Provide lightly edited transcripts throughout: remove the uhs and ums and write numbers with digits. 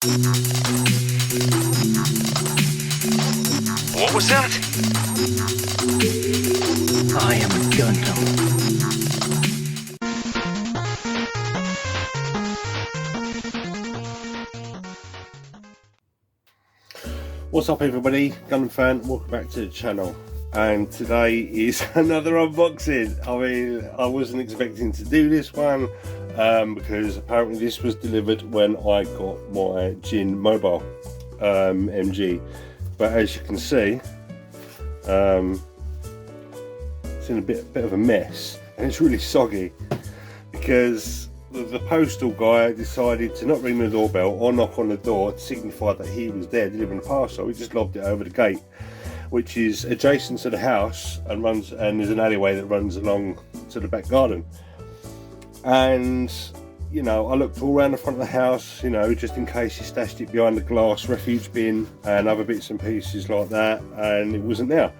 What was that? I am a Gundam. What's up everybody, GundamFan, welcome back to the channel. And today is another unboxing. I mean, I wasn't expecting to do this one because apparently this was delivered when I got my Jin Mobile MG. But as you can see, it's in a bit of a mess and it's really soggy because the postal guy decided to not ring the doorbell or knock on the door to signify that he was there delivering the parcel. He just lobbed it over the gate, which is adjacent to the house and there's an alleyway that runs along to the back garden. And you know, I looked all around the front of the house, you know, just in case he stashed it behind the glass refuse bin and other bits and pieces like that, and it wasn't there.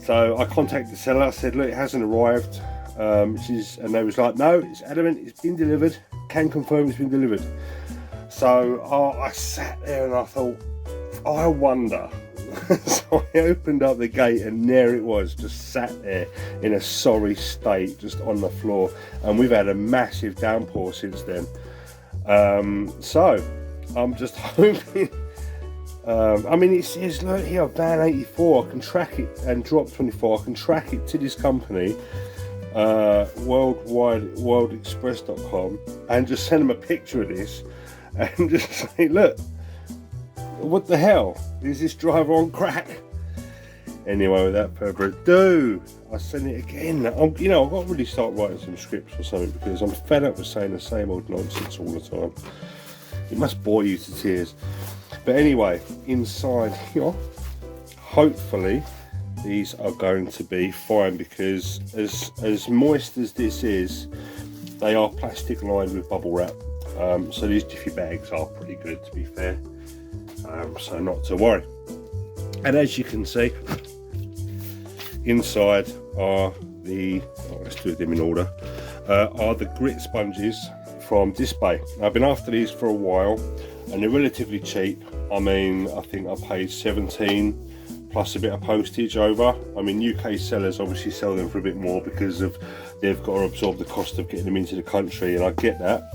So I contacted the seller. I said, look, it hasn't arrived. And they was like, no, it's adamant, it's been delivered, can confirm it's been delivered. So I sat there and I thought, I wonder. So I opened up the gate and there it was, just sat there in a sorry state, just on the floor. And we've had a massive downpour since then. So I'm just hoping. I mean, it says, look here, van 84, I can track it, and drop 24, I can track it to this company. worldexpress.com, and just send them a picture of this and just say, look, what the hell is this driver on crack? Anyway, without further ado, I send it again. You know, I've got to really start writing some scripts or something because I'm fed up with saying the same old nonsense all the time. It must bore you to tears. But anyway, inside here, hopefully these are going to be fine, because as moist as this is, they are plastic lined with bubble wrap. So these jiffy bags are pretty good, to be fair. So not to worry. And as you can see, inside are the, let's do them in order, are the grit sponges from Display. I've been after these for a while and they're relatively cheap. I mean, I think I paid 17 plus a bit of postage over. I mean, UK sellers obviously sell them for a bit more because of they've got to absorb the cost of getting them into the country, and I get that.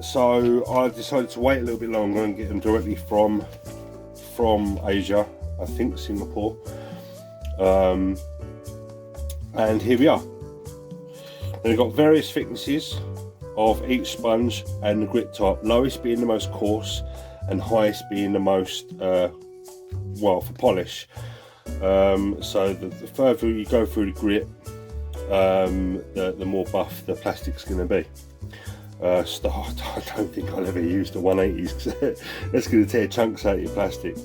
So I decided to wait a little bit longer and get them directly from Asia, I think Singapore. And here we are. And they've got various thicknesses of each sponge and the grit type, lowest being the most coarse and highest being the most well, for polish. So the further you go through the grit, the more buff the plastic's going to be. So I don't think I'll ever use the 180s because that's going to tear chunks out of your plastic.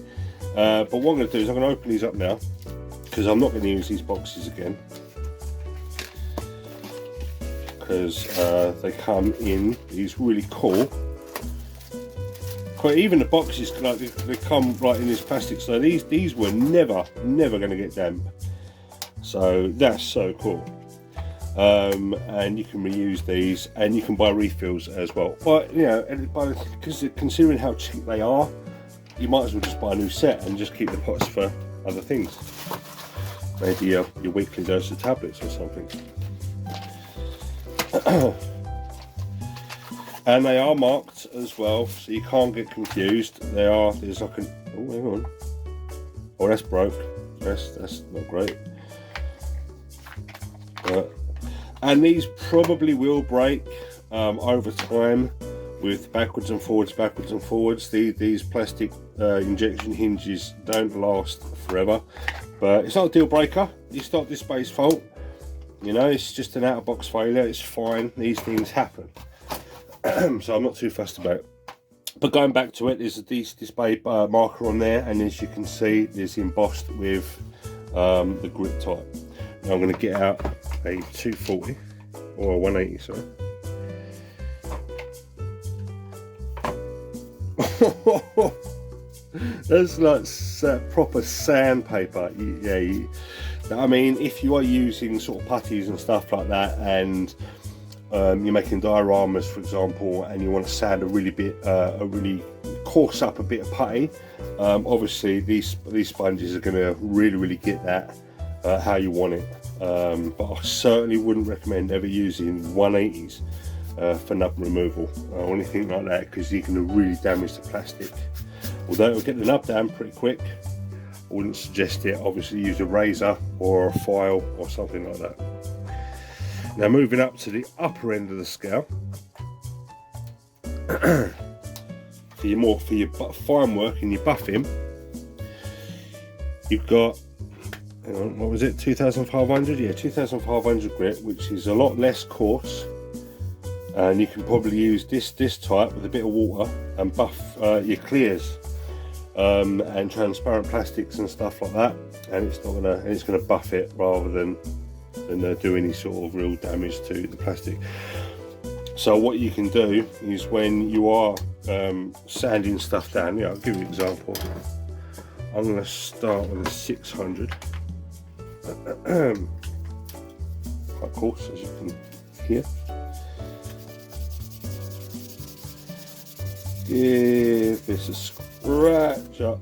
But what I'm going to do is I'm going to open these up now, because I'm not going to use these boxes again, because they come in these really cool. Even the boxes, like, they come right in this plastic, so these were never going to get damp. So that's so cool. And you can reuse these, and you can buy refills as well. But you know, because considering how cheap they are, you might as well just buy a new set and just keep the pots for other things. Maybe your weekly dose of tablets or something. And they are marked as well, so you can't get confused. There's like an, oh, hang on. Oh, that's broke. That's not great. And these probably will break over time with backwards and forwards. These plastic injection hinges don't last forever, but it's not a deal breaker. It's not Display's fault. You know, it's just an out-of-box failure. It's fine. These things happen. So I'm not too fussed about it. But going back to it, there's a Display marker on there, and as you can see, there's embossed with the grit type. Now I'm going to get out a 240 or a 180, sorry. That's like proper sandpaper. I mean, if you are using sort of putties and stuff like that, and you're making dioramas, for example, and you want to sand a really coarse up a bit of putty, obviously these sponges are going to really get that how you want it. But I certainly wouldn't recommend ever using 180s for nub removal or anything like that, because you can really damage the plastic. Although it'll get the nub down pretty quick, I wouldn't suggest it. Obviously use a razor or a file or something like that. Now moving up to the upper end of the scale, for your fine work and your buffing, you've got, hang on, what was it, 2500? Yeah, 2500 grit, which is a lot less coarse, and you can probably use this type with a bit of water and buff your clears and transparent plastics and stuff like that, and it's gonna buff it rather than do any sort of real damage to the plastic. So what you can do is, when you are sanding stuff down, yeah, I'll give you an example. I'm going to start with a 600, quite coarse, as you can hear. Give this a scratch up,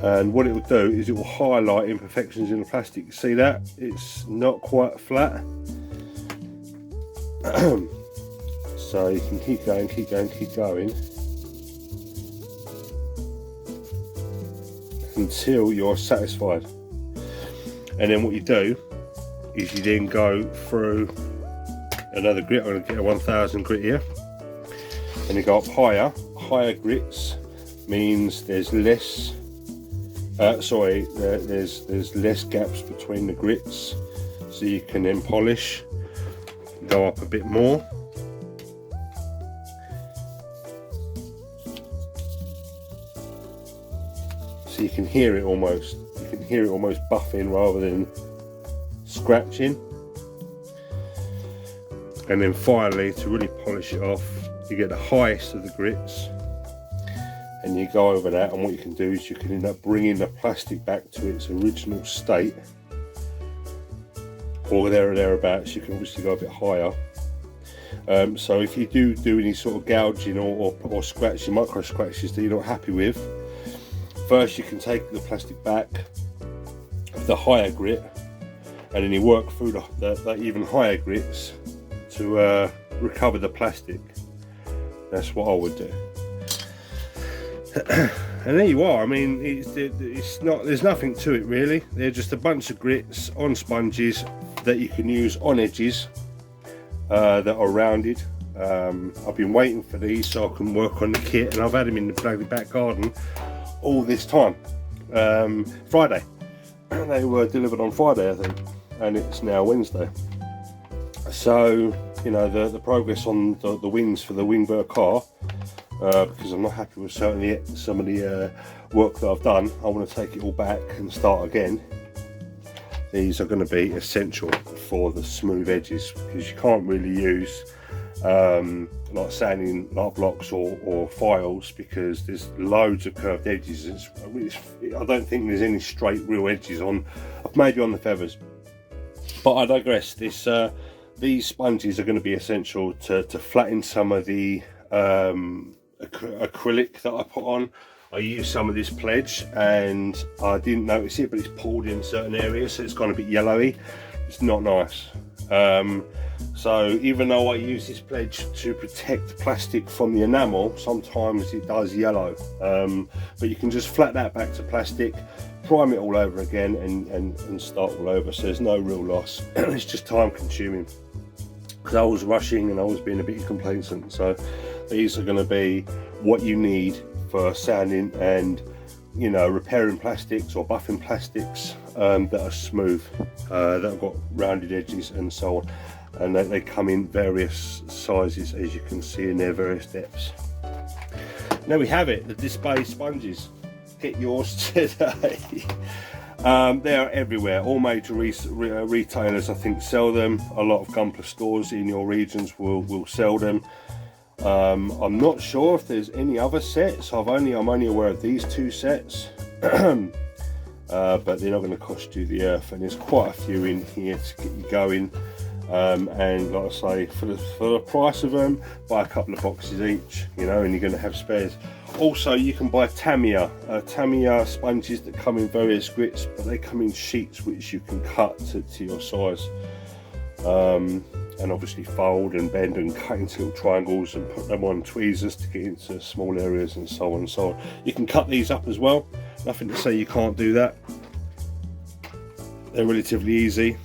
and what it will do is it will highlight imperfections in the plastic. You see that? It's not quite flat. So you can keep going until you're satisfied. And then what you do is you then go through another grit. I'm going to get a 1000 grit here, and you go up higher. Higher grits means there's less there's less gaps between the grits, so you can then polish, go up a bit more. So you can hear it almost buffing rather than scratching. And then finally, to really polish it off, you get the highest of the grits and you go over that, and what you can do is you can end up bringing the plastic back to its original state, or there or thereabouts. You can obviously go a bit higher. So if you do any sort of gouging or scratching, micro scratches that you're not happy with, first you can take the plastic back of the higher grit, and then you work through the even higher grits to recover the plastic. That's what I would do. And there you are. I mean, there's nothing to it really. They're just a bunch of grits on sponges that you can use on edges that are rounded. I've been waiting for these so I can work on the kit, and I've had them in the bloody back garden all this time. Friday. They were delivered on Friday, I think, and it's now Wednesday. So, you know, the progress on the wings for the Wingber car, because I'm not happy with some of the work that I've done. I want to take it all back and start again. These are going to be essential for the smooth edges, because you can't really use like sanding light blocks or files, because there's loads of curved edges. I don't think there's any straight real edges on, maybe on the feathers, but I digress. These sponges are going to be essential to flatten some of the acrylic that I put on. I used some of this pledge and I didn't notice it, but it's pulled in certain areas, so it's gone a bit yellowy. It's not nice. So even though I use this pledge to protect plastic from the enamel, sometimes it does yellow. But you can just flat that back to plastic, prime it all over again, and start all over. So there's no real loss. It's just time consuming, because I was rushing and I was being a bit complacent. So these are going to be what you need for sanding and, you know, repairing plastics or buffing plastics that are smooth, that have got rounded edges and so on. And they come in various sizes, as you can see, in their various depths. Now we have it, the display sponges. Get yours today. They are everywhere. All major retailers, I think, sell them. A lot of Gunpla stores in your regions will sell them. I'm not sure if there's any other sets. I'm only aware of these two sets. But they're not going to cost you the earth, and there's quite a few in here to get you going. and like I say, for the price of them, buy a couple of boxes each, you know, and you're going to have spares. Also, you can buy Tamiya sponges that come in various grits, but they come in sheets which you can cut to your size, and obviously fold and bend and cut into little triangles and put them on tweezers to get into small areas and so on and so on. You can cut these up as well, nothing to say you can't do that. They're relatively easy.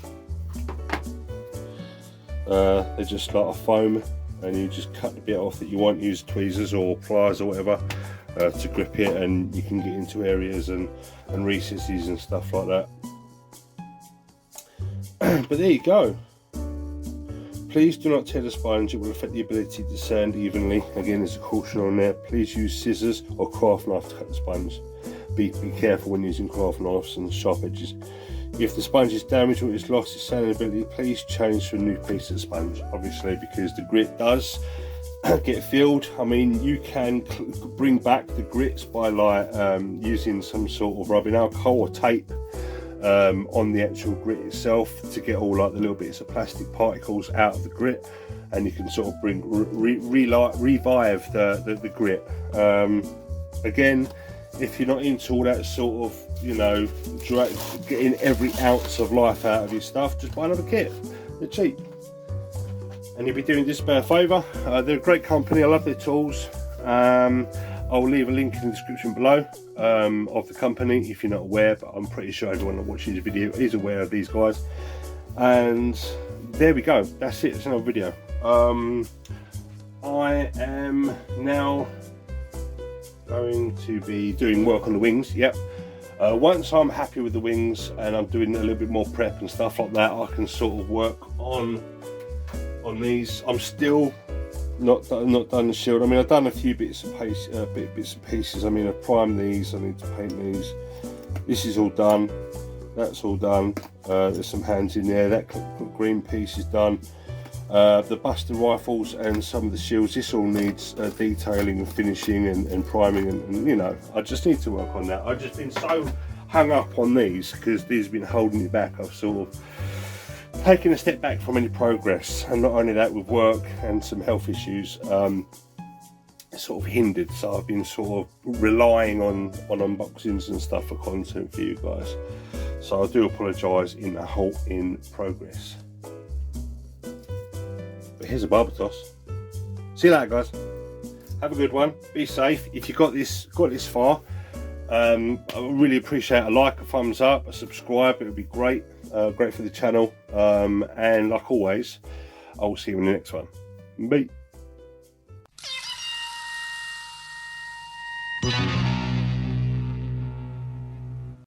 They're just like a foam, and you just cut the bit off that you want, use tweezers or pliers or whatever to grip it, and you can get into areas and recesses and stuff like that. But there you go. Please do not tear the sponge, it will affect the ability to sand evenly. Again, there's a caution on there. Please use scissors or craft knife to cut the sponge. Be careful when using craft knives and sharp edges. If the sponge is damaged or it's lost its sanding ability, please change to a new piece of sponge, obviously, because the grit does get filled. I mean, you can bring back the grits by like using some sort of rubbing alcohol or tape on the actual grit itself to get all like the little bits of plastic particles out of the grit, and you can sort of revive the grit. Again, if you're not into all that sort of, you know, getting every ounce of life out of your stuff, just buy another kit. They're cheap, and you'll be doing this a favour. They're a great company, I love their tools. I'll leave a link in the description below of the company if you're not aware, but I'm pretty sure everyone that watches the video is aware of these guys. And there we go, that's it, it's another video. I am now going to be doing work on the wings. Yep. Once I'm happy with the wings and I'm doing a little bit more prep and stuff like that, I can sort of work on these. I'm still not done the shield. I mean, I've done a few bits and pieces. I mean, I've primed these, I need to paint these. This is all done, that's all done. There's some hands in there. That green piece is done. The Buster rifles and some of the shields, this all needs detailing and finishing and priming, and you know, I just need to work on that. I've just been so hung up on these because these have been holding me back. I've sort of taken a step back from any progress, and not only that, with work and some health issues, sort of hindered. So I've been sort of relying on unboxings and stuff for content for you guys. So I do apologise in the halt in progress. Here's a barbatos. See you later, guys. Have a good one. Be safe. If you got this far, I really appreciate a like, a thumbs up, a subscribe. It would be great. Great for the channel. And like always, I will see you in the next one. Bye.